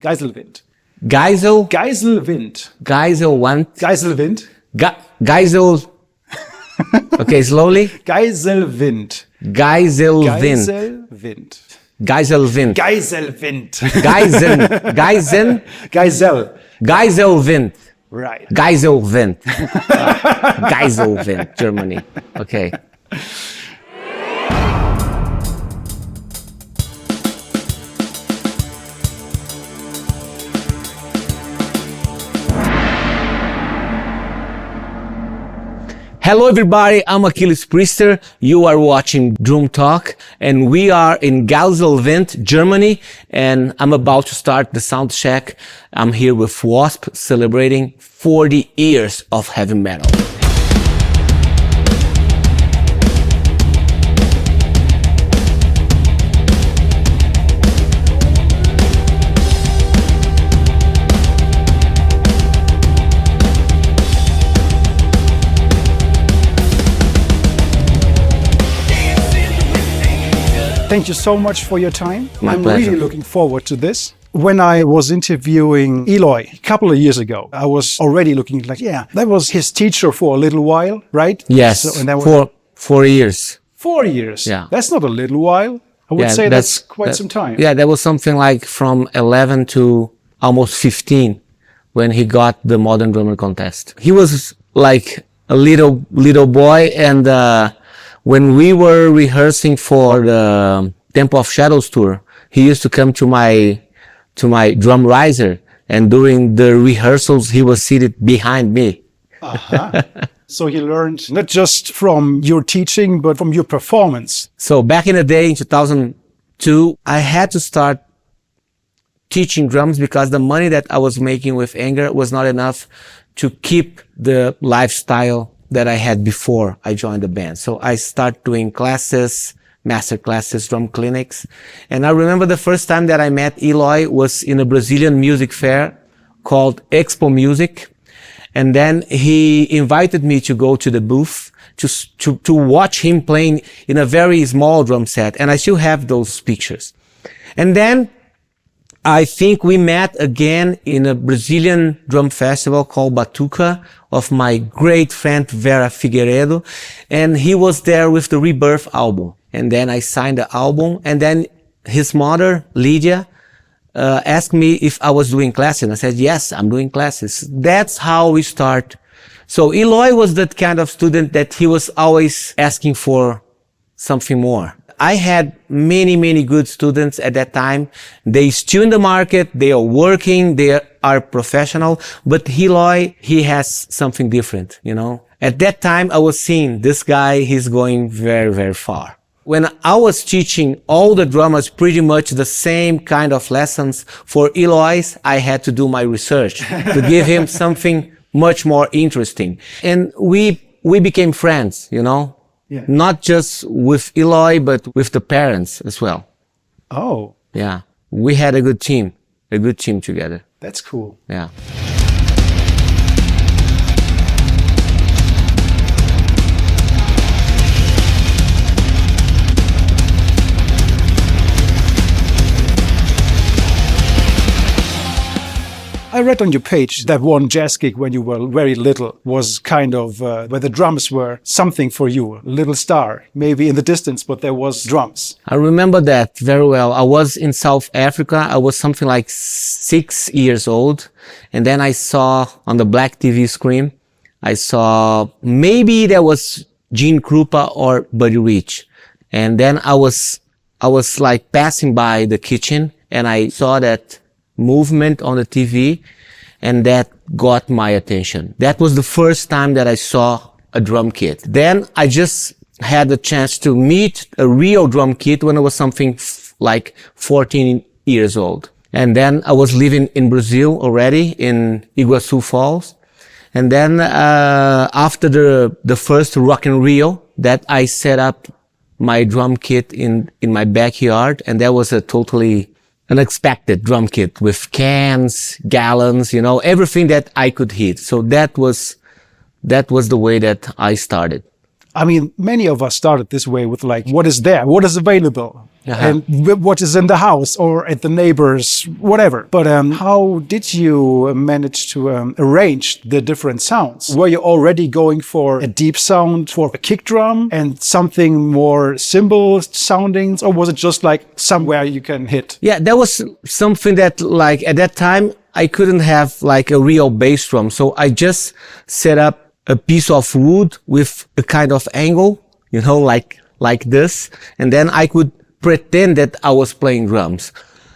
Geiselwind. Geisel. Geiselwind. Geiselwind. Geiselwind. Geisel. Okay, slowly. Geiselwind. Geiselwind. Geiselwind. Geiselwind. Geiselwind. Geisel. Geiselwind. Right. Geiselwind. Geiselwind, Germany. Okay. Hello everybody, I'm Aquiles Priester. You are watching Drumtalk and we are in Geiselwind, Germany, and I'm about to start the sound check. I'm here with W.A.S.P celebrating 40 years of heavy metal. Thank you so much for your time. My pleasure. I'm really looking forward to this. When I was interviewing Eloy a couple of years ago, I was already looking like, yeah, that was his teacher for a little while, right? Yes, so, and that was for 4 years. 4 years. Yeah. That's not a little while. I would say that's quite some time. Yeah, that was something like from 11 to almost 15 when he got the Modern Drummer contest. He was like a little boy, and when we were rehearsing for the Temple of Shadows tour, he used to come to my drum riser, and during the rehearsals, he was seated behind me. Uh-huh. So he learned not just from your teaching, but from your performance. So back in the day, in 2002, I had to start teaching drums because the money that I was making with Angra was not enough to keep the lifestyle that I had before I joined the band. So I started doing classes, master classes, drum clinics. And I remember the first time that I met Eloy was in a Brazilian music fair called Expo Music. And then he invited me to go to the booth to watch him playing in a very small drum set. And I still have those pictures. And then I think we met again in a Brazilian drum festival called Batuca of my great friend Vera Figueiredo. And he was there with the Rebirth album. And then I signed the album. And then his mother, Lydia, asked me if I was doing classes. And I said, yes, I'm doing classes. That's how we start. So Eloy was that kind of student that he was always asking for something more. I had many good students at that time. They still in the market, they are working, they are professional, but Eloy, he has something different, you know. At that time, I was seeing this guy, he's going very far. When I was teaching all the drummers pretty much the same kind of lessons, for Eloy's, I had to do my research to give him something much more interesting. And we became friends, you know. Yeah. Not just with Eloy, but with the parents as well. Oh. Yeah. We had a good team together. That's cool. Yeah. I read on your page that one jazz gig when you were very little was kind of where the drums were something for you, a little star, maybe in the distance, but there was drums. I remember that very well. I was in South Africa. I was something like 6 years old. And then I saw on the black TV screen, I saw maybe there was Gene Krupa or Buddy Rich. And then I was like passing by the kitchen and I saw that movement on the TV, and that got my attention. That was the first time that I saw a drum kit. Then I just had the chance to meet a real drum kit when I was something like 14 years old. And then I was living in Brazil already, in Iguaçu Falls. And then after the first Rock in Rio, that I set up my drum kit in my backyard, and that was a totally unexpected drum kit with cans, gallons, you know, everything that I could hit. So that was the way that I started. I mean, many of us started this way with like, what is there? What is available? And what is in the house or at the neighbors, whatever. But how did you manage to arrange the different sounds? Were you already going for a deep sound for a kick drum and something more cymbal soundings? Or was it just like somewhere you can hit? Yeah, that was something that like at that time, I couldn't have like a real bass drum. So I just set up a piece of wood with a kind of angle, you know, like this. And then I could pretend that I was playing drums.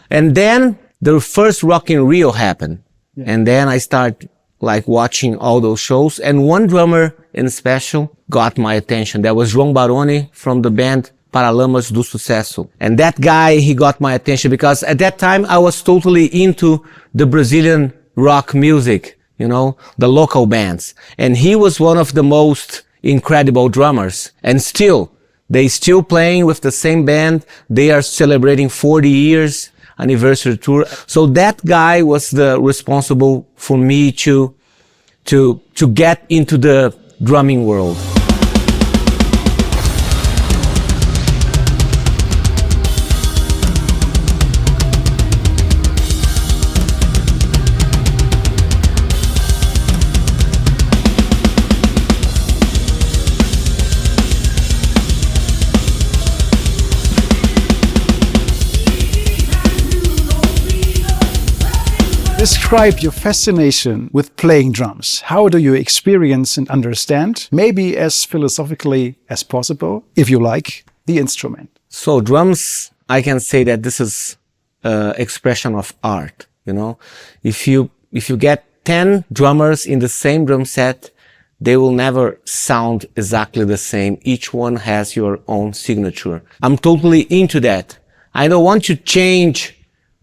And then the first Rock in Rio happened. Yeah. And then I started like watching all those shows. And one drummer in special got my attention. That was João Baroni from the band Paralamas do Sucesso. And that guy, he got my attention because at that time I was totally into the Brazilian rock music, you know, the local bands. And he was one of the most incredible drummers. And they still playing with the same band. They are celebrating 40 years anniversary tour. So that guy was the responsible for me to get into the drumming world. Describe your fascination with playing drums. How do you experience and understand, maybe as philosophically as possible, if you like, the instrument? So drums, I can say that this is expression of art, you know. If you get 10 drummers in the same drum set, they will never sound exactly the same. Each one has your own signature. I'm totally into that. I don't want to change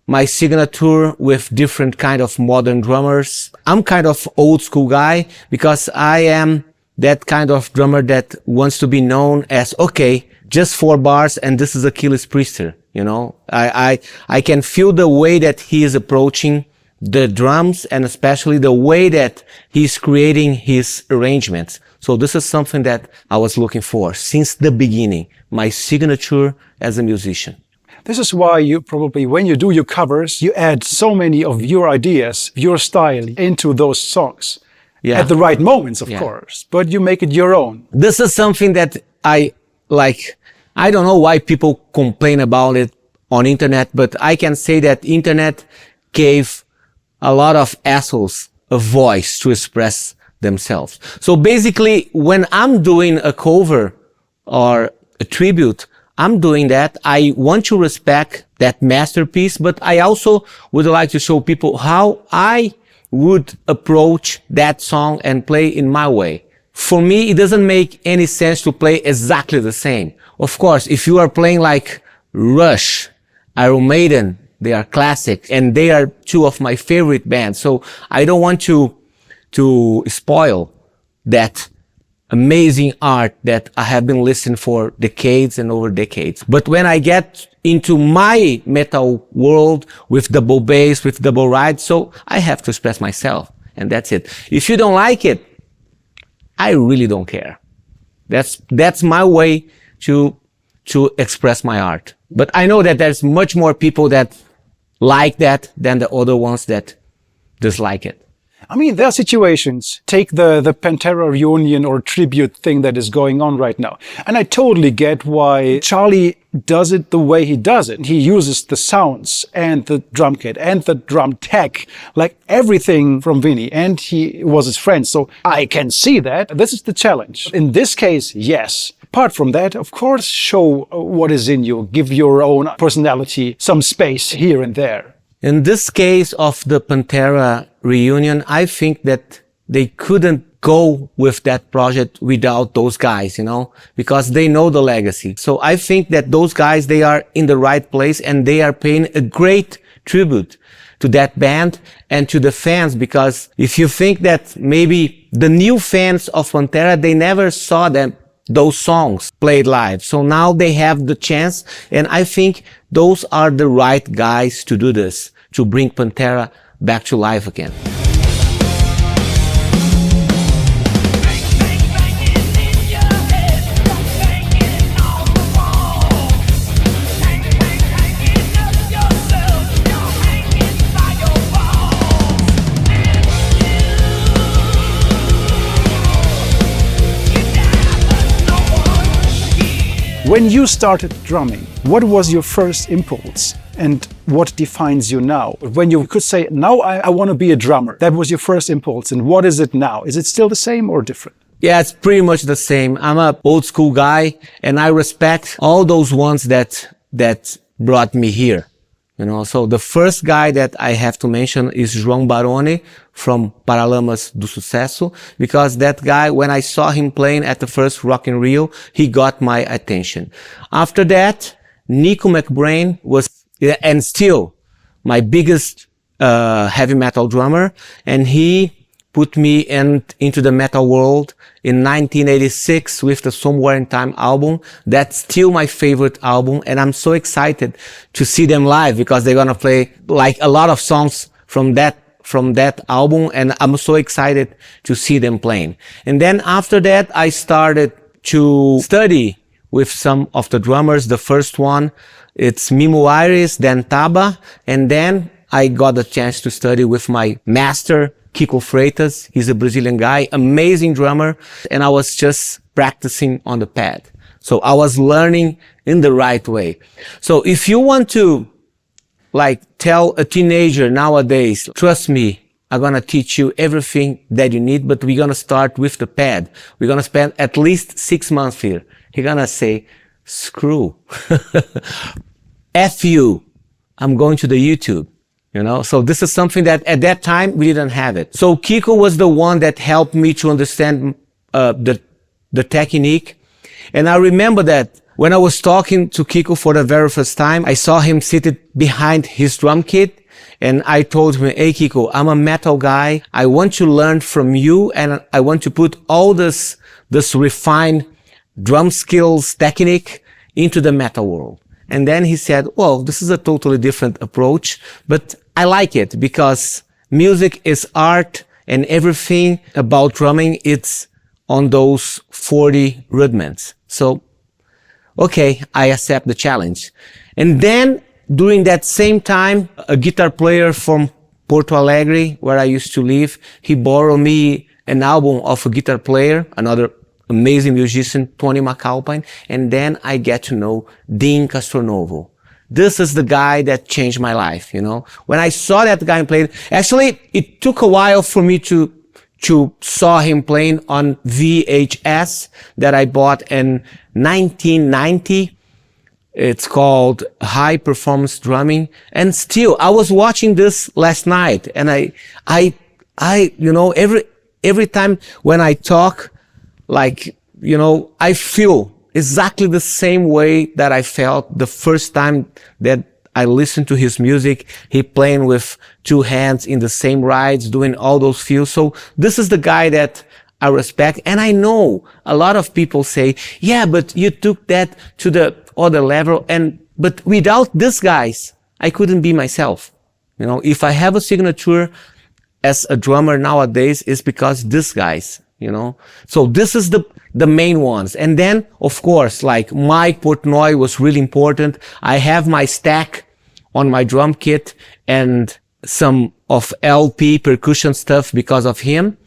my signature with different kind of modern drummers. I'm kind of old school guy because I am that kind of drummer that wants to be known as, okay, just 4 bars and this is Aquiles Priester, you know. I can feel the way that he is approaching the drums and especially the way that he's creating his arrangements. So this is something that I was looking for since the beginning, my signature as a musician. This is why you probably, when you do your covers, you add so many of your ideas, your style into those songs. Yeah. At the right moments, of course, but you make it your own. This is something that I like. I don't know why people complain about it on internet, but I can say that internet gave a lot of assholes a voice to express themselves. So basically, when I'm doing a cover or a tribute, I'm doing that. I want to respect that masterpiece, but I also would like to show people how I would approach that song and play in my way. For me, it doesn't make any sense to play exactly the same. Of course, if you are playing like Rush, Iron Maiden, they are classic and they are 2 of my favorite bands. So I don't want to spoil that amazing art that I have been listening for decades and over decades. But when I get into my metal world with double bass, with double ride, so I have to express myself and that's it. If you don't like it, I really don't care. That's my way to express my art. But I know that there's much more people that like that than the other ones that dislike it. I mean, there are situations, take the Pantera reunion or tribute thing that is going on right now. And I totally get why Charlie does it the way he does it. He uses the sounds and the drum kit and the drum tech, like everything from Vinny, and he was his friend. So I can see that. This is the challenge. In this case, yes. Apart from that, of course, show what is in you. Give your own personality some space here and there. In this case of the Pantera reunion, I think that they couldn't go with that project without those guys, you know, because they know the legacy. So I think that those guys, they are in the right place and they are paying a great tribute to that band and to the fans, because if you think that maybe the new fans of Pantera, they never saw those songs played live. So now they have the chance, and I think those are the right guys to do this, to bring Pantera back to life again. When you started drumming, what was your first impulse? And what defines you now? When you could say, now I want to be a drummer, that was your first impulse. And what is it now? Is it still the same or different? Yeah, it's pretty much the same. I'm a old school guy and I respect all those ones that brought me here. You know, so the first guy that I have to mention is João Baroni from Paralamas do Sucesso, because that guy, when I saw him playing at the first Rock in Rio, he got my attention. After that, Nico McBrain was, and still, my biggest heavy metal drummer, and he put me into the metal world in 1986 with the Somewhere in Time album. That's still my favorite album, and I'm so excited to see them live because they're gonna play like a lot of songs from that album, and I'm so excited to see them playing. And then after that, I started to study with some of the drummers. The first one, it's Mimo Aires, then Taba, and then I got the chance to study with my master, Kiko Freitas. He's a Brazilian guy, amazing drummer, and I was just practicing on the pad. So I was learning in the right way. So if you want to like tell a teenager nowadays, trust me, I'm gonna teach you everything that you need, but we're gonna start with the pad. We're gonna spend at least 6 months here. You're gonna say, screw. F you. I'm going to the YouTube. You know, so this is something that at that time we didn't have it. So Kiko was the one that helped me to understand the technique. And I remember that when I was talking to Kiko for the very first time, I saw him seated behind his drum kit, and I told him, "Hey Kiko, I'm a metal guy. I want to learn from you, and I want to put all this refined drum skills technique into the metal world." And then he said, well, this is a totally different approach, but I like it because music is art and everything about drumming, it's on those 40 rudiments. So, okay, I accept the challenge. And then during that same time, a guitar player from Porto Alegre, where I used to live, he borrowed me an album of a guitar player, another amazing musician, Tony McAlpine, and then I get to know Dean Castronovo. This is the guy that changed my life, you know. When I saw that guy playing, actually, it took a while for me to saw him playing on VHS that I bought in 1990. It's called High Performance Drumming. And still, I was watching this last night, and I, you know, every time when I talk, like, you know, I feel exactly the same way that I felt the first time that I listened to his music. He playing with two hands in the same rides, doing all those feels. So this is the guy that I respect. And I know a lot of people say, yeah, but you took that to the other level. But without these guys, I couldn't be myself. You know, if I have a signature as a drummer nowadays, it's because these guys. You know, so this is the main ones. And then, of course, like Mike Portnoy was really important. I have my stack on my drum kit and some of LP percussion stuff because of him.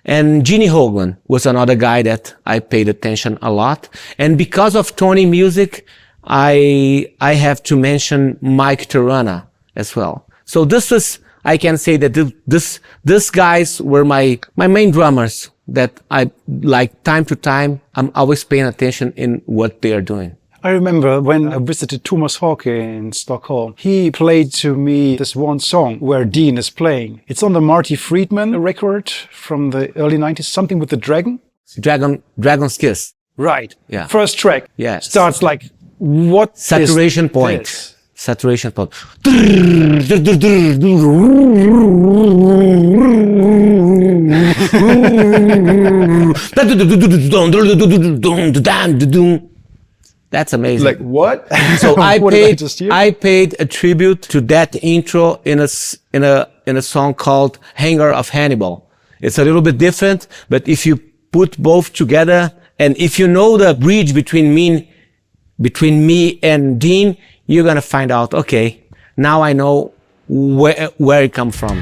And Ginny Hoagland was another guy that I paid attention a lot. And because of Tony music, I have to mention Mike Terrana as well. So this was, I can say that these guys were my main drummers that I like. Time to time, I'm always paying attention in what they are doing. I remember when I visited Thomas Hawke in Stockholm, he played to me this one song where Dean is playing. It's on the Marty Friedman record from the early 90s, something with the dragon. Dragon's Kiss. Right. Yeah. First track. Yeah. Starts like, what Saturation is point. this? Saturation point. That's amazing. Like what? So What did I just hear? I paid a tribute to that intro in a song called Hanger of Hannibal. It's a little bit different, but if you put both together, and if you know the bridge between me and Dean, you're gonna find out, okay, now I know where it comes from.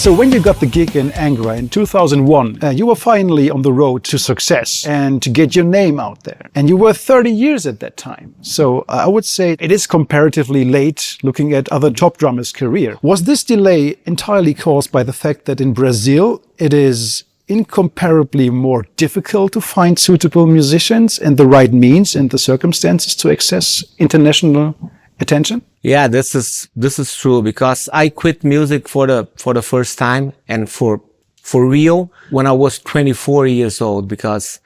So when you got the gig in Angra in 2001, you were finally on the road to success and to get your name out there. And you were 30 years at that time. So I would say it is comparatively late looking at other top drummers' career. Was this delay entirely caused by the fact that in Brazil it is incomparably more difficult to find suitable musicians and the right means and the circumstances to access international attention? Yeah, this is true, because I quit music for the first time and for real when I was 24 years old, because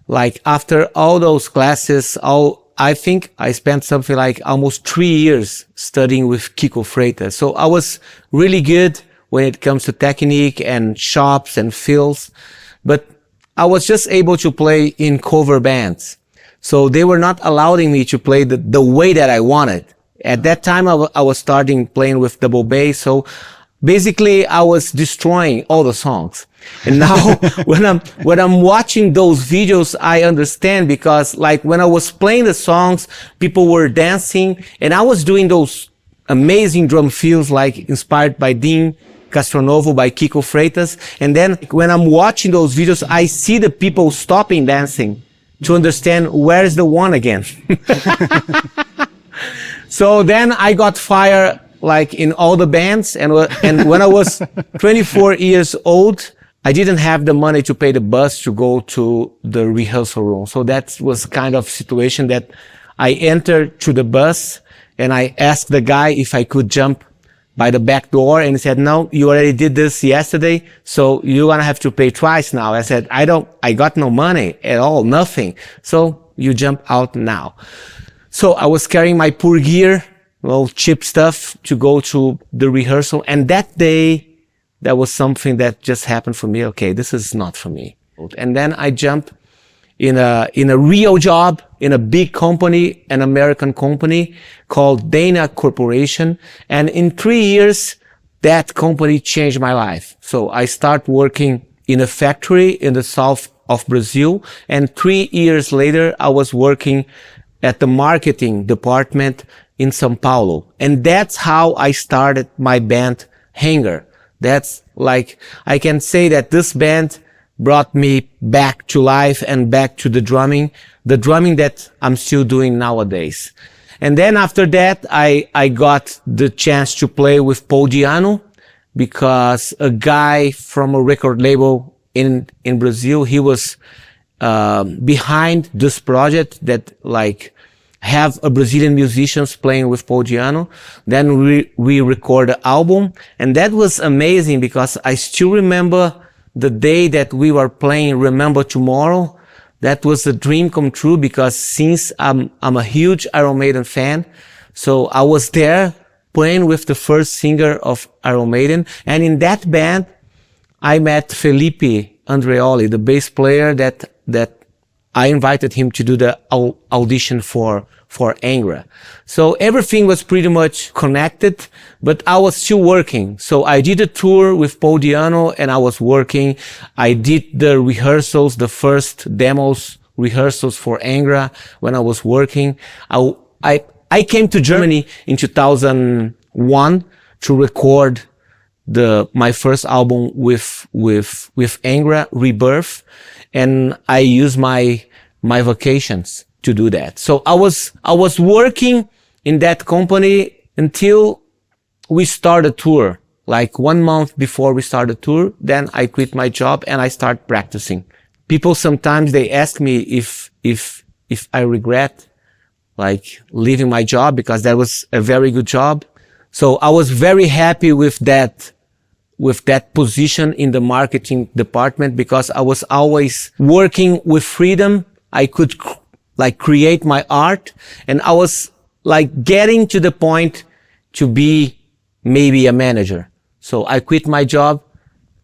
like after all those classes, I think I spent something like almost 3 years studying with Kiko Freitas. So I was really good when it comes to technique and chops and fills, but I was just able to play in cover bands. So they were not allowing me to play the way that I wanted. At that time, I was starting playing with double bass. So basically I was destroying all the songs. And now when I'm watching those videos, I understand, because like when I was playing the songs, people were dancing and I was doing those amazing drum fills like inspired by Dean Castronovo, by Kiko Freitas. And then when I'm watching those videos, I see the people stopping dancing to understand where's the one again. So then I got fired like in all the bands. And when I was 24 years old, I didn't have the money to pay the bus to go to the rehearsal room. So that was kind of situation that I entered to the bus and I asked the guy if I could jump by the back door, and he said, no, you already did this yesterday, so you're gonna have to pay twice now. I said, I got no money at all, nothing. So you jump out now. So I was carrying my poor gear, cheap stuff to go to the rehearsal. And that day, that was something that just happened for me. Okay, this is not for me. And then I jumped in a real job in a big company, an American company called Dana Corporation. And in 3 years, that company changed my life. So I started working in a factory in the south of Brazil. And 3 years later, I was working at the marketing department in São Paulo. And that's how I started my band, Angra. That's like, I can say that this band brought me back to life and back to the drumming that I'm still doing nowadays. And then after that, I got the chance to play with Paul Di'Anno, because a guy from a record label in Brazil, he was behind this project that like have a Brazilian musicians playing with Paul Di'Anno. Then we record the album, and that was amazing because I still remember the day that we were playing Remember Tomorrow. That was a dream come true, because since I'm a huge Iron Maiden fan, so I was there playing with the first singer of Iron Maiden. And in that band, I met Felipe Andreoli, the bass player that I invited him to do the audition for Angra. So everything was pretty much connected, but I was still working. So I did a tour with Paul Di'Anno and I was working. I did the rehearsals, the first demos rehearsals for Angra when I was working. I came to Germany in 2001 to record my first album with Angra, Rebirth, and I used my vacations to do that. So I was working in that company until we started a tour. Like 1 month before we started a tour, then I quit my job and I start practicing. People sometimes they ask me if I regret like leaving my job, because that was a very good job. So I was very happy with that position in the marketing department, because I was always working with freedom. I could like create my art, and I was like getting to the point to be maybe a manager. So I quit my job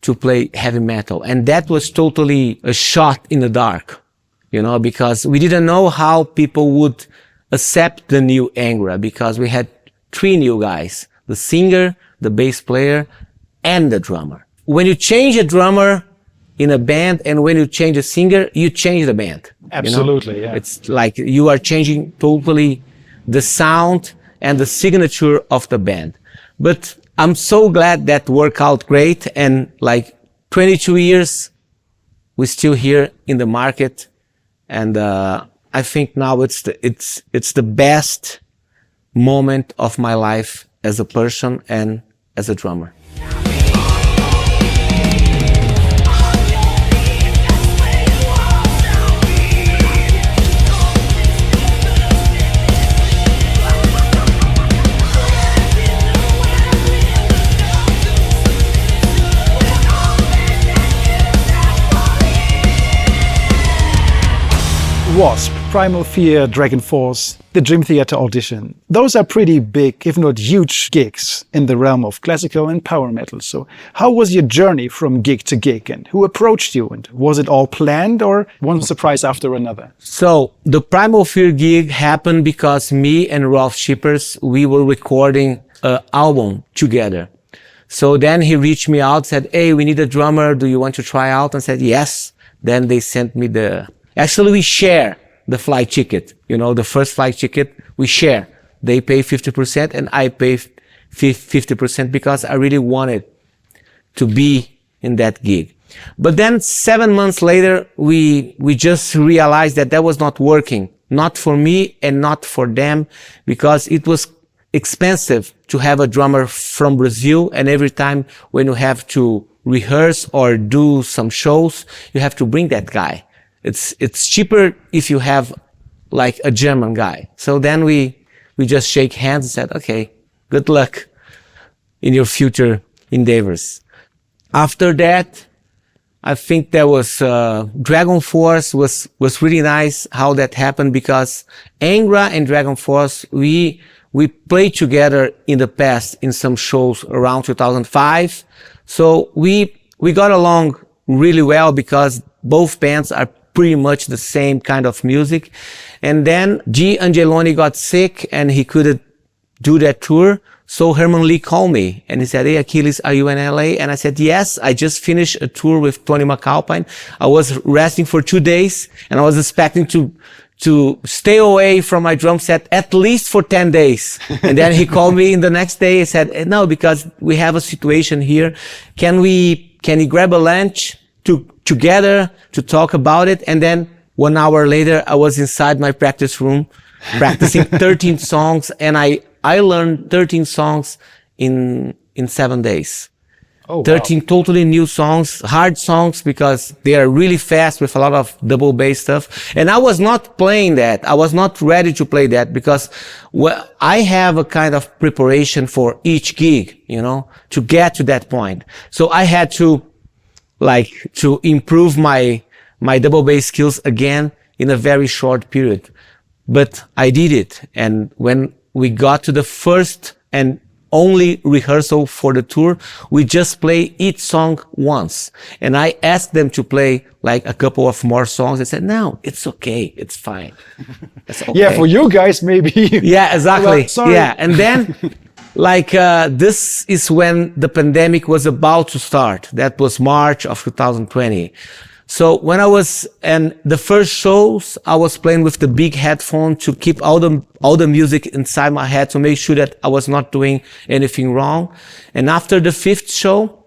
to play heavy metal. And that was totally a shot in the dark, because we didn't know how people would accept the new Angra, because we had 3 new guys, the singer, the bass player, and the drummer. When you change a drummer in a band and when you change a singer, you change the band. Absolutely, yeah. It's like you are changing totally the sound and the signature of the band. But I'm so glad that worked out great. And like 22 years, we're still here in the market. And I think now it's the best moment of my life as a person and as a drummer. W.A.S.P, Primal Fear, Dragon Force, the Dream Theater audition. Those are pretty big, if not huge, gigs in the realm of classical and power metal. So how was your journey from gig to gig, and who approached you? And was it all planned or one surprise after another? So the Primal Fear gig happened because me and Ralph Shippers, we were recording an album together. So then he reached me out, said, hey, we need a drummer. Do you want to try out? And I said, yes. Then they sent me actually, we share the flight ticket. You know, the first flight ticket, we share. They pay 50% and I pay 50% because I really wanted to be in that gig. But then 7 months later, we just realized that was not working. Not for me and not for them, because it was expensive to have a drummer from Brazil. And every time when you have to rehearse or do some shows, you have to bring that guy. It's cheaper if you have like a German guy. So then we just shake hands and said, okay, good luck in your future endeavors. After that, I think there was Dragon Force was really nice how that happened, because Angra and Dragon Force, we played together in the past in some shows around 2005. So we got along really well because both bands are pretty much the same kind of music. And then G. Angeloni got sick and he couldn't do that tour. So Herman Lee called me and he said, hey, Aquiles, are you in LA? And I said, yes, I just finished a tour with Tony McAlpine. I was resting for 2 days and I was expecting to stay away from my drum set at least for 10 days. And then he called me in the next day and said, no, because we have a situation here. Can you grab a lunch together to talk about it? And then 1 hour later, I was inside my practice room practicing 13 songs, and I learned 13 songs in 7 days. Oh, wow. 13 totally new songs, hard songs, because they are really fast with a lot of double bass stuff. And I was not playing that. I was not ready to play that because I have a kind of preparation for each gig, you know, to get to that point. So I had to improve my double bass skills again in a very short period. But I did it. And when we got to the first and only rehearsal for the tour, we just play each song once. And I asked them to play like a couple of more songs. They said, no, it's okay. It's fine. It's okay. Yeah, for you guys, maybe. Yeah, exactly. Well, sorry. Yeah. And then this is when the pandemic was about to start. That was March of 2020. So when I was in the first shows, I was playing with the big headphone to keep all the music inside my head to make sure that I was not doing anything wrong. And after the 5th show,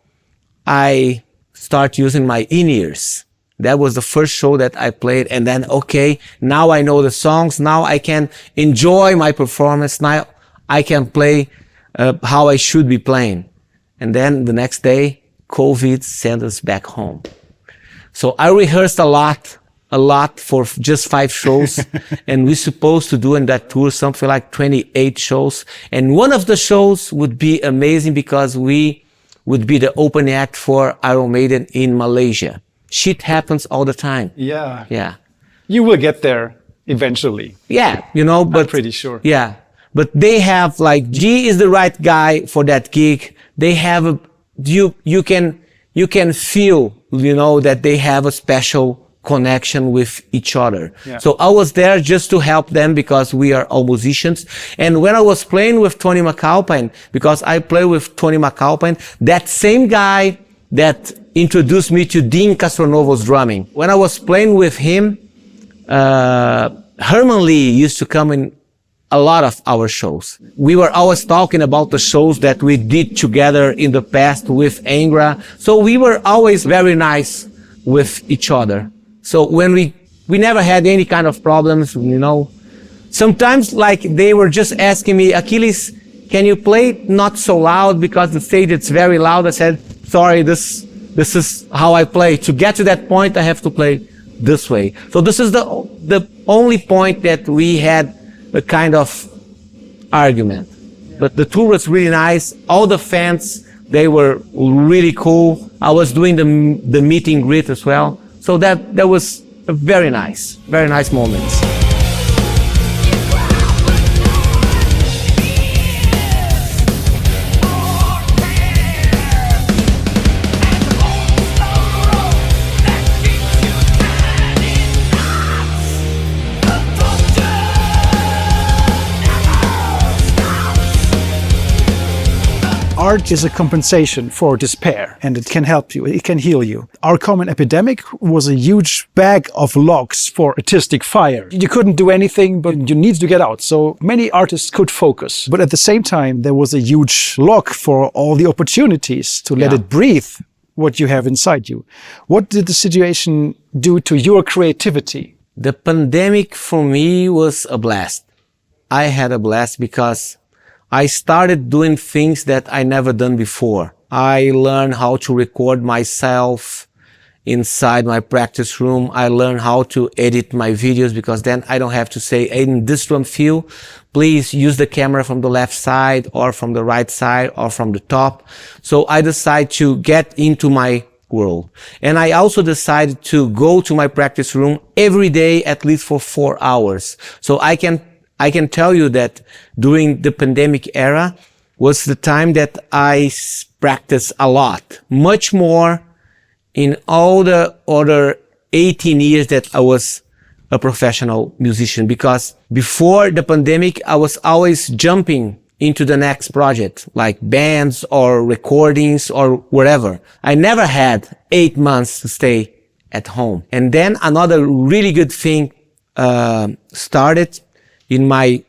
I start using my in-ears. That was the first show that I played. And then, okay, now I know the songs. Now I can enjoy my performance. Now I can play how I should be playing. And then the next day, COVID sent us back home. So I rehearsed a lot for just 5 shows. And we're supposed to do in that tour something like 28 shows. And one of the shows would be amazing because we would be the opening act for Iron Maiden in Malaysia. Shit happens all the time. Yeah. Yeah. You will get there eventually. Yeah, you know, but I'm pretty sure. Yeah. But they have G is the right guy for that gig. They have you can feel, you know, that they have a special connection with each other. Yeah. So I was there just to help them because we are all musicians. And when I was playing with Tony McAlpine, because I play with Tony McAlpine, that same guy that introduced me to Dean Castronovo's drumming. When I was playing with him, Herman Lee used to come a lot of our shows. We were always talking about the shows that we did together in the past with Angra. So we were always very nice with each other. So when we never had any kind of problems, you know. Sometimes like they were just asking me, Aquiles, can you play not so loud because the stage is very loud? I said, sorry, this is how I play. To get to that point, I have to play this way. So this is the only point that we had a kind of argument. But the tour was really nice. All the fans, they were really cool. I was doing the meet and greet as well. So that was a very nice moment. Art is a compensation for despair, and it can help you, it can heal you. Our common epidemic was a huge bag of logs for artistic fire. You couldn't do anything, but you need to get out, so many artists could focus. But at the same time, there was a huge log for all the opportunities to let it breathe what you have inside you. What did the situation do to your creativity? The pandemic for me was a blast. I had a blast because I started doing things that I never done before. I learned how to record myself inside my practice room. I learned how to edit my videos because then I don't have to say, in this drum fill, please use the camera from the left side or from the right side or from the top. So I decided to get into my world. And I also decided to go to my practice room every day, at least for 4 hours. So I can tell you that during the pandemic era was the time that I practiced a lot, much more in all the other 18 years that I was a professional musician. Because before the pandemic, I was always jumping into the next project, like bands or recordings or wherever. I never had 8 months to stay at home. And then another really good thing started in my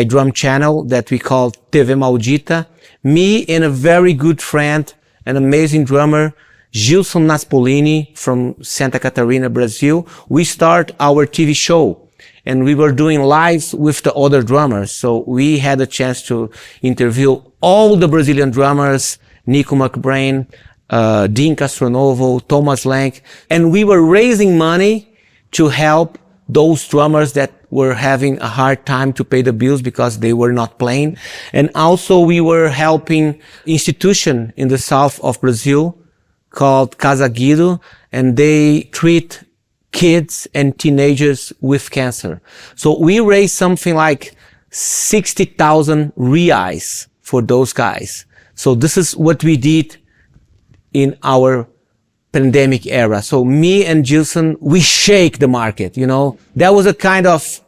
drum channel that we call TV Maldita. Me and a very good friend, an amazing drummer, Gilson Naspolini from Santa Catarina, Brazil, we start our TV show. And we were doing lives with the other drummers. So we had a chance to interview all the Brazilian drummers, Nico McBrain, Dean Castronovo, Thomas Lank. And we were raising money to help those drummers that were having a hard time to pay the bills because they were not playing. And also we were helping institution in the south of Brazil called Casagrande, and they treat kids and teenagers with cancer. So we raised something like 60,000 reais for those guys. So this is what we did in our pandemic era. So me and Gilson, we shake the market, you know. That was a kind of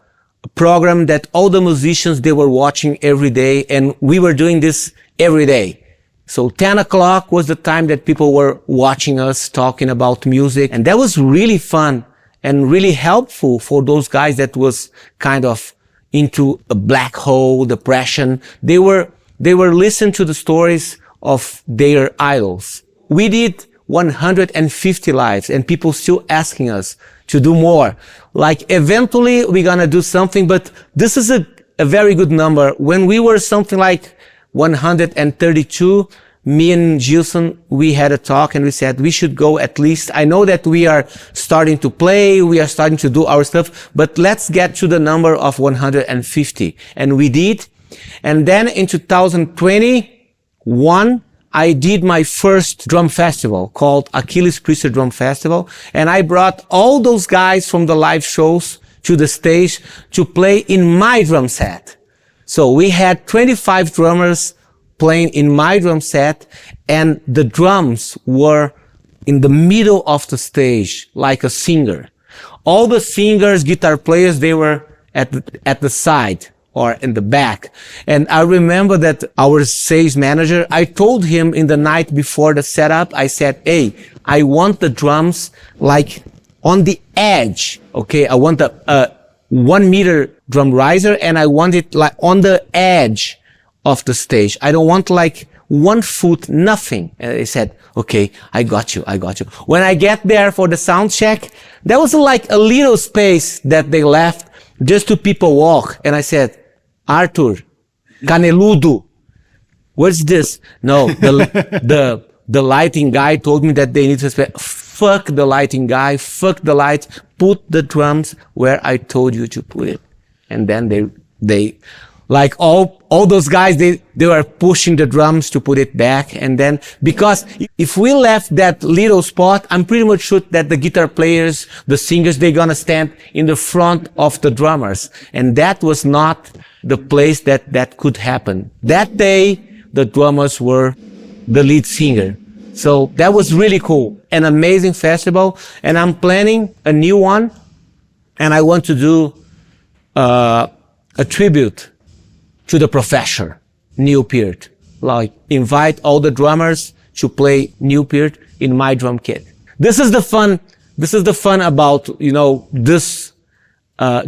program that all the musicians, they were watching every day, and we were doing this every day. So 10 o'clock was the time that people were watching us talking about music, and that was really fun and really helpful for those guys that was kind of into a black hole, depression. They were listening to the stories of their idols. We did 150 lives, and people still asking us to do more. Like eventually we're gonna do something, but this is a very good number. When we were something like 132, me and Gilson, we had a talk and we said we should go at least. I know that we are starting to play, we are starting to do our stuff, but let's get to the number of 150. And we did. And then in 2021, I did my first drum festival called Aquiles Priester Drum Festival. And I brought all those guys from the live shows to the stage to play in my drum set. So we had 25 drummers playing in my drum set, and the drums were in the middle of the stage, like a singer. All the singers, guitar players, they were at the side or in the back. And I remember that our sales manager, I told him in the night before the setup, I said, hey, I want the drums like on the edge. Okay. I want a 1 meter drum riser, and I want it like on the edge of the stage. I don't want like 1 foot, nothing. And they said, okay, I got you. When I get there for the sound check, there was like a little space that they left just to people walk. And I said, Arthur, Caneludo, what's this? No, the lighting guy told me that they need to say, fuck the lighting guy, fuck the lights, put the drums where I told you to put it. And then they like all those guys, they were pushing the drums to put it back. And then, because if we left that little spot, I'm pretty much sure that the guitar players, the singers, they're gonna stand in the front of the drummers. And that was not the place that could happen. That day, the drummers were the lead singer. So that was really cool. An amazing festival. And I'm planning a new one. And I want to do a tribute to the professor, Neil Peart. Like, invite all the drummers to play Neil Peart in my drum kit. This is the fun about, this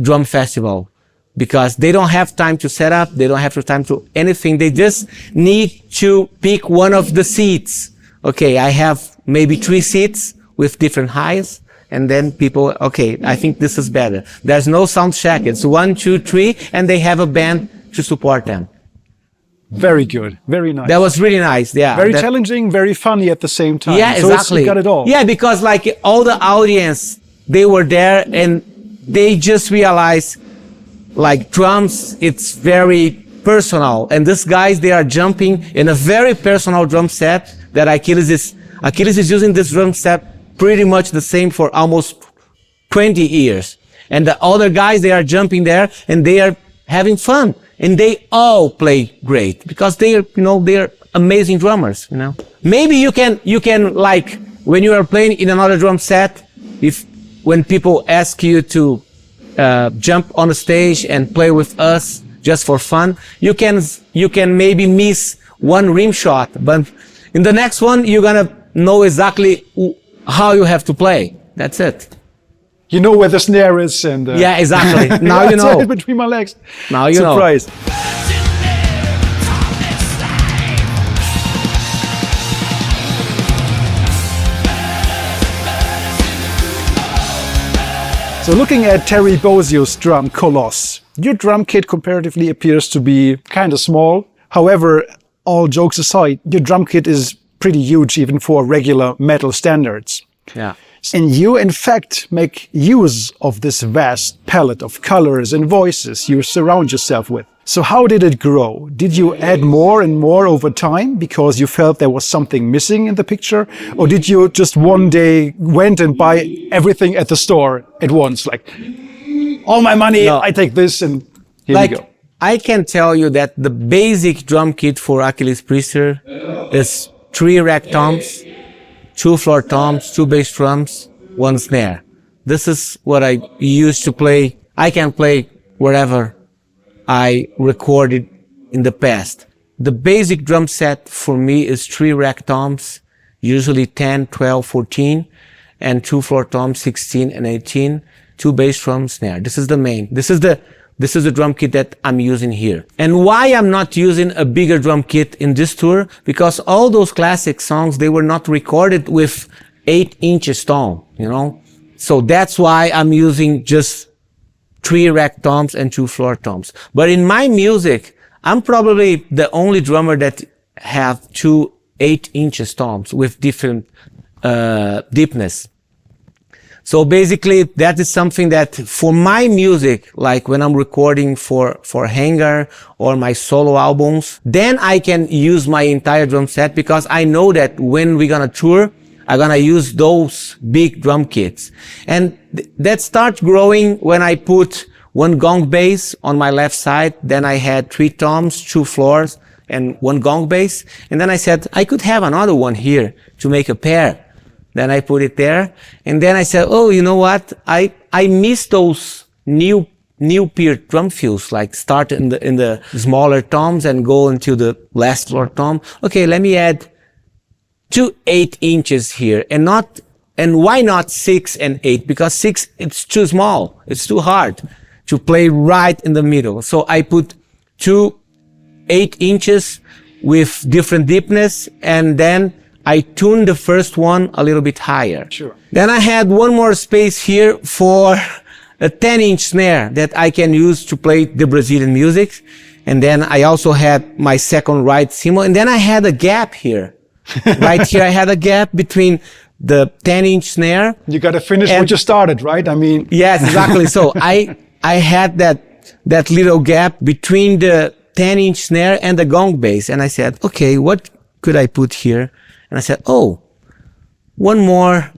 drum festival. Because they don't have time to set up, they don't have time to anything. They just need to pick one of the seats. Okay, I have maybe 3 seats with different heights. And then people, okay, I think this is better. There's no sound check. It's 1, 2, 3, and they have a band to support them. Very good. Very nice. That was really nice. Yeah. Very challenging, very funny at the same time. Yeah, so exactly. You got it all. Yeah, because like all the audience, they were there and they just realized like drums, it's very personal. And these guys, they are jumping in a very personal drum set that Aquiles is using this drum set pretty much the same for almost 20 years. And the other guys, they are jumping there and they are having fun. And they all play great because they are amazing drummers, Maybe you can like, when you are playing in another drum set, when people ask you to jump on the stage and play with us just for fun, you can maybe miss one rim shot, but in the next one, you're gonna know exactly how you have to play. That's it. You know where the snare is and... yeah, exactly. Now you know. Between my legs. Now you Surprise. know. So looking at Terry Bozio's drum Colosse, your drum kit comparatively appears to be kind of small. However, all jokes aside, your drum kit is pretty huge even for regular metal standards. Yeah. And you, in fact, make use of this vast palette of colors and voices you surround yourself with. So how did it grow? Did you add more and more over time because you felt there was something missing in the picture? Or did you just one day went and buy everything at the store at once? Like, all my money, no. I take this and here we go. I can tell you that the basic drum kit for Aquiles Priester is 3 rack toms, 2 floor toms, 2 bass drums, 1 snare. This is what I used to play. I can play wherever I recorded in the past. The basic drum set for me is 3 rack toms, usually 10, 12, 14, and 2 floor toms, 16 and 18, 2 bass drums, snare. This is the main. This is the drum kit that I'm using here. And why I'm not using a bigger drum kit in this tour? Because all those classic songs, they were not recorded with 8 inches tone, So that's why I'm using just 3 rack toms and 2 floor toms. But in my music, I'm probably the only drummer that have 2 8 inches toms with different deepness. So basically, that is something that for my music, like when I'm recording for Angra or my solo albums, then I can use my entire drum set because I know that when we're gonna tour, I'm gonna use those big drum kits. And that starts growing when I put 1 gong bass on my left side. Then I had 3 toms, 2 floors, and 1 gong bass. And then I said, I could have another one here to make a pair. Then I put it there. And then I said, oh, you know what? I miss those new Peart drum fills, like start in the smaller toms and go into the last floor tom. Okay, let me add 2 8 inches here and why not 6 and 8? Because 6, it's too small. It's too hard to play right in the middle. So I put 2 8-inches with different deepness, and then I tuned the first one a little bit higher. Sure. Then I had one more space here for a 10-inch snare that I can use to play the Brazilian music. And then I also had my second right cymbal. And then I had a gap here. Right here I had a gap between the 10-inch snare. You got to finish what you started, right? I mean... Yes, exactly. So I had that little gap between the 10-inch snare and the gong bass. And I said, okay, what could I put here? And I said, oh, one more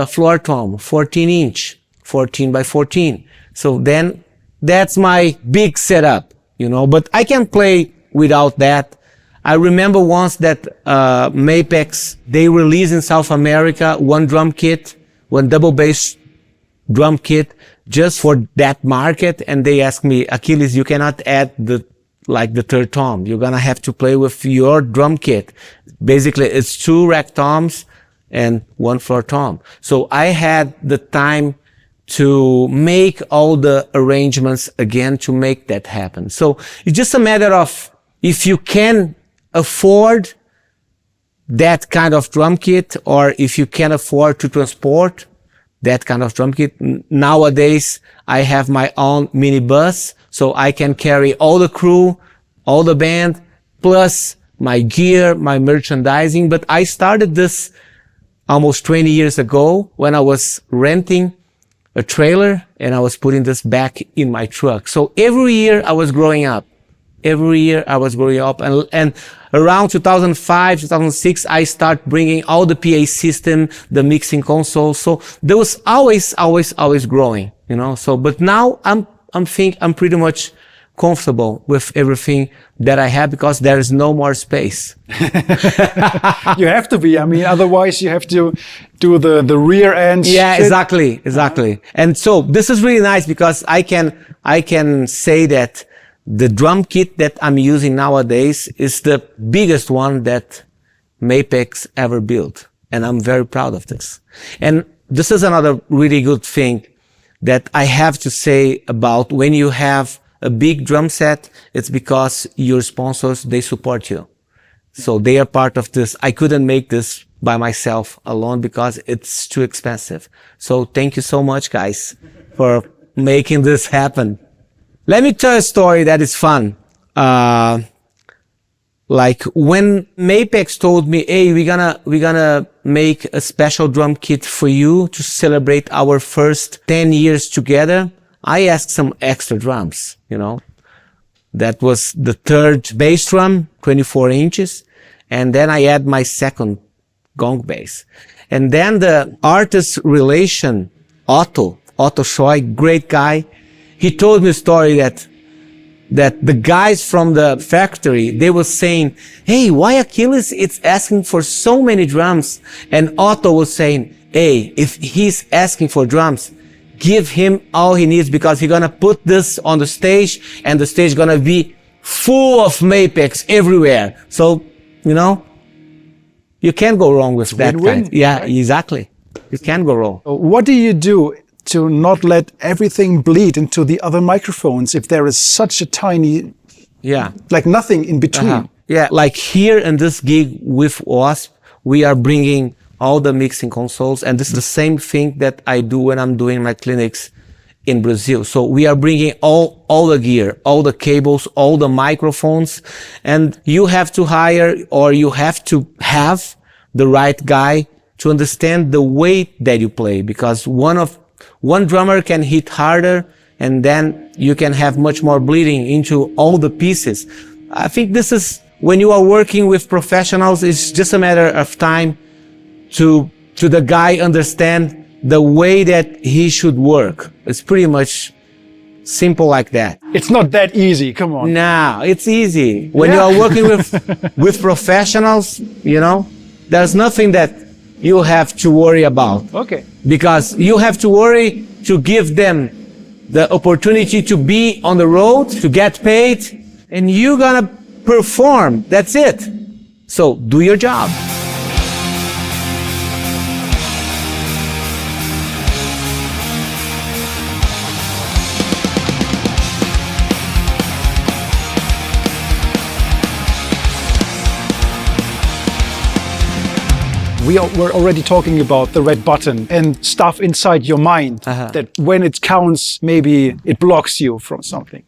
floor tom, 14-inch, 14 by 14. So then that's my big setup, you know, but I can play without that. I remember once that Mapex, they released in South America one drum kit, one double bass drum kit just for that market. And they asked me, Aquiles, you cannot add the third tom. You're going to have to play with your drum kit. Basically, it's 2 rack toms and 1 floor tom. So I had the time to make all the arrangements again to make that happen. So it's just a matter of if you can afford that kind of drum kit, or if you can afford to transport that kind of drum kit. Nowadays, I have my own minibus, so I can carry all the crew, all the band, plus my gear, my merchandising. But I started this almost 20 years ago when I was renting a trailer and I was putting this back in my truck. So every year I was growing up. Every year I was growing up. And around 2005, 2006, I start bringing all the PA system, the mixing console. So there was always growing, you know. So, but now I'm pretty much comfortable with everything that I have because there is no more space. You have to be. I mean, otherwise you have to do the rear end. Yeah, shit. Exactly. And so this is really nice because I can say that the drum kit that I'm using nowadays is the biggest one that Mapex ever built. And I'm very proud of this. And this is another really good thing that I have to say about when you have a big drum set, it's because your sponsors, they support you. So they are part of this. I couldn't make this by myself alone because it's too expensive. So thank you so much, guys, for making this happen. Let me tell a story that is fun. Like when Mapex told me, hey, we're gonna make a special drum kit for you to celebrate our first 10 years together, I asked some extra drums, you know. That was the third bass drum, 24 inches. And then I add my second gong bass. And then the artist relation, Otto Schoy, great guy. He told me a story that the guys from the factory, they were saying, hey, why Aquiles is asking for so many drums? And Otto was saying, hey, if he's asking for drums, give him all he needs because he's gonna put this on the stage and the stage gonna be full of Mapex everywhere. So, you know, you can't go wrong with that kind. Yeah, right? Exactly. You can't go wrong. What do you do to not let everything bleed into the other microphones if there is such a tiny, like nothing in between? Yeah, like here in this gig with W.A.S.P, we are bringing all the mixing consoles, and this is the same thing that I do when I'm doing my clinics in Brazil. So we are bringing all the gear, all the cables, all the microphones, and you have to hire or you have to have the right guy to understand the way that you play, because one drummer can hit harder and then you can have much more bleeding into all the pieces. I think this is when you are working with professionals, it's just a matter of time to the guy understand the way that he should work. It's pretty much simple like that. It's not that easy, come on. No, it's easy. When you are working with professionals, you know, there's nothing that you have to worry about. Okay. Because you have to worry to give them the opportunity to be on the road, to get paid, and you're gonna perform. That's it. So do your job. We're already talking about the red button and stuff inside your mind that when it counts, maybe it blocks you from something.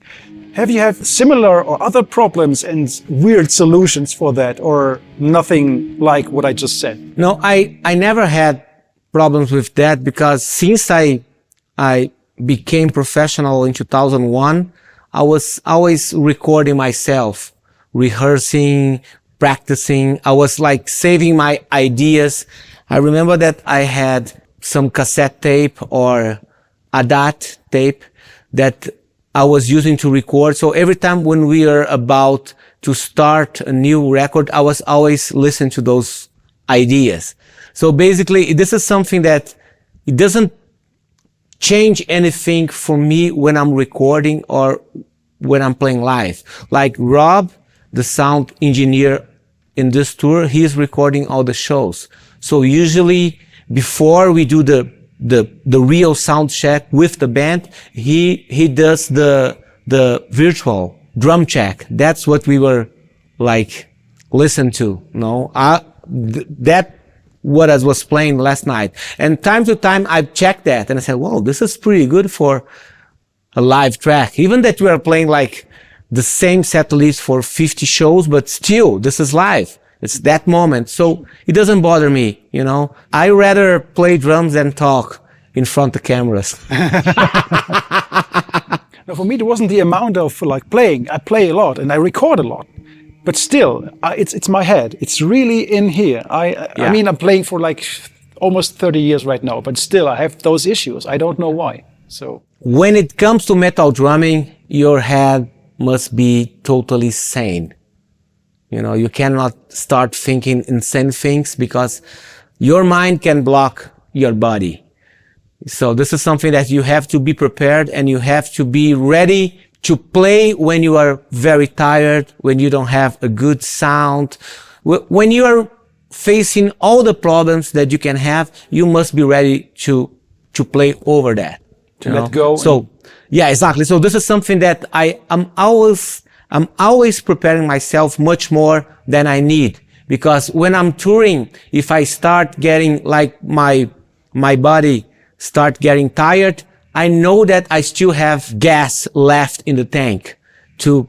Have you had similar or other problems and weird solutions for that, or nothing like what I just said? No, I never had problems with that, because since I became professional in 2001, I was always recording myself, rehearsing, practicing. I was like saving my ideas. I remember that I had some cassette tape or ADAT tape that I was using to record. So every time when we are about to start a new record, I was always listening to those ideas. So basically, this is something that it doesn't change anything for me when I'm recording or when I'm playing live. Like Rob, the sound engineer in this tour, he's recording all the shows. So usually before we do the real sound check with the band, he does the virtual drum check. That's what we were like listen to, no? That what I was playing last night. And time to time I checked that and I said, whoa, this is pretty good for a live track. Even that we are playing like the same set list for 50 shows, but still, this is live. It's that moment. So it doesn't bother me, you know. I rather play drums than talk in front of cameras. No, for me, it wasn't the amount of like playing. I play a lot and I record a lot. But still, it's my head. It's really in here. I mean, I'm playing for like almost 30 years right now, but still I have those issues. I don't know why. So when it comes to metal drumming, your head must be totally sane. You know, you cannot start thinking insane things because your mind can block your body. So this is something that you have to be prepared and you have to be ready to play when you are very tired, when you don't have a good sound. When you are facing all the problems that you can have, you must be ready to play over that. To let go. So, yeah, exactly. So this is something that I'm always preparing myself much more than I need. Because when I'm touring, if I start getting like my body start getting tired, I know that I still have gas left in the tank to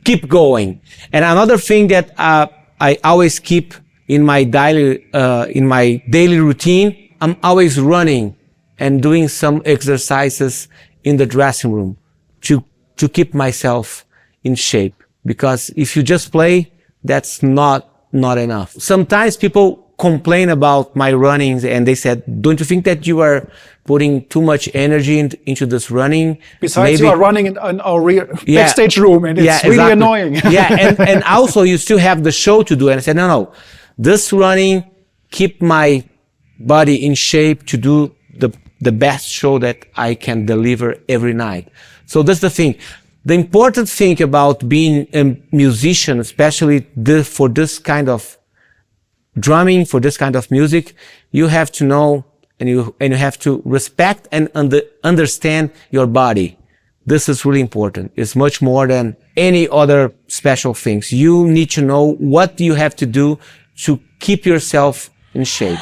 keep going. And another thing that I always keep in my daily routine, I'm always running and doing some exercises in the dressing room to keep myself in shape. Because if you just play, that's not enough. Sometimes people complain about my runnings and they said, don't you think that you are putting too much energy into this running? Besides, you are running in our backstage room and it's really annoying. and also you still have the show to do. And I said, no, this running keep my body in shape to do the best show that I can deliver every night. So that's the thing. The important thing about being a musician, especially for this kind of drumming, for this kind of music, you have to know and you have to respect and understand your body. This is really important. It's much more than any other special things. You need to know what you have to do to keep yourself in shape.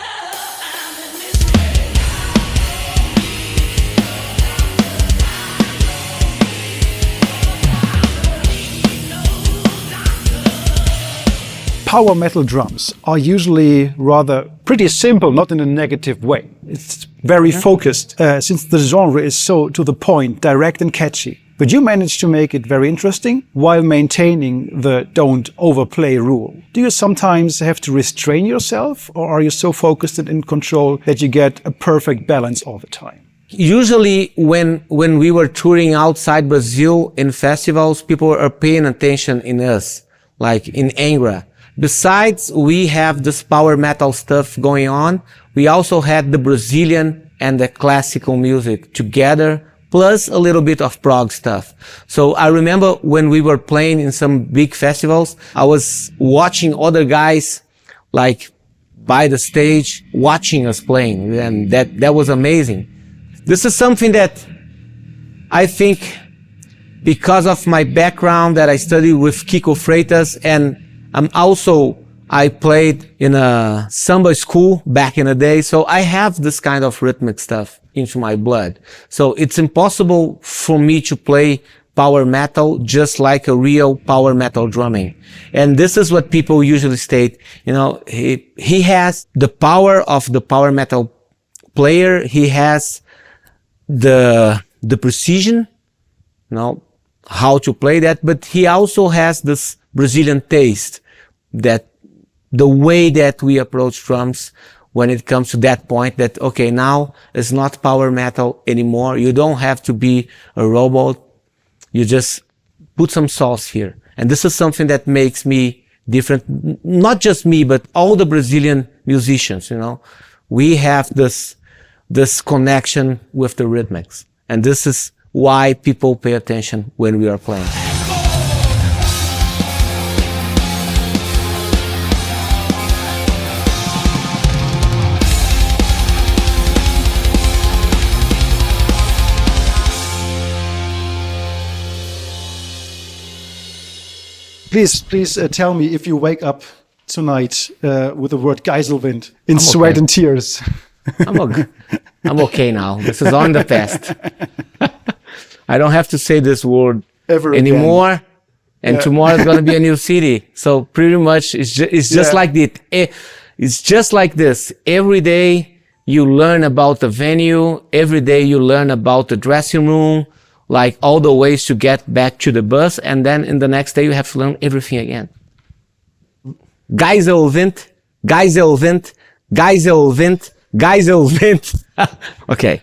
Power metal drums are usually rather pretty simple, not in a negative way. It's very focused, since the genre is so to the point, direct and catchy. But you managed to make it very interesting while maintaining the don't overplay rule. Do you sometimes have to restrain yourself, or are you so focused and in control that you get a perfect balance all the time? Usually when we were touring outside Brazil in festivals, people are paying attention in us, like in Angra. Besides, we have this power metal stuff going on. We also had the Brazilian and the classical music together, plus a little bit of prog stuff. So I remember when we were playing in some big festivals, I was watching other guys like by the stage watching us playing, and that was amazing. This is something that I think because of my background that I studied with Kiko Freitas, and I'm also I played in a samba school back in the day, so I have this kind of rhythmic stuff into my blood. So it's impossible for me to play power metal just like a real power metal drumming. And this is what people usually state, you know, he has the power of the power metal player, he has the precision, you know, how to play that, but he also has this Brazilian taste, that the way that we approach drums when it comes to that point that, okay, now it's not power metal anymore. You don't have to be a robot. You just put some sauce here. And this is something that makes me different. Not just me, but all the Brazilian musicians, you know. We have this connection with the rhythmics. And this is why people pay attention when we are playing. Please tell me if you wake up tonight with the word Geiselwind in sweat and tears. I'm okay now. This is on the past. I don't have to say this word ever anymore. Again. And tomorrow is going to be a new city. So pretty much it's just like this. It's just like this. Every day you learn about the venue. Every day you learn about the dressing room, like all the ways to get back to the bus. And then in the next day you have to learn everything again. Geiselwind, Geiselwind, Geiselwind, Geiselwind. Okay.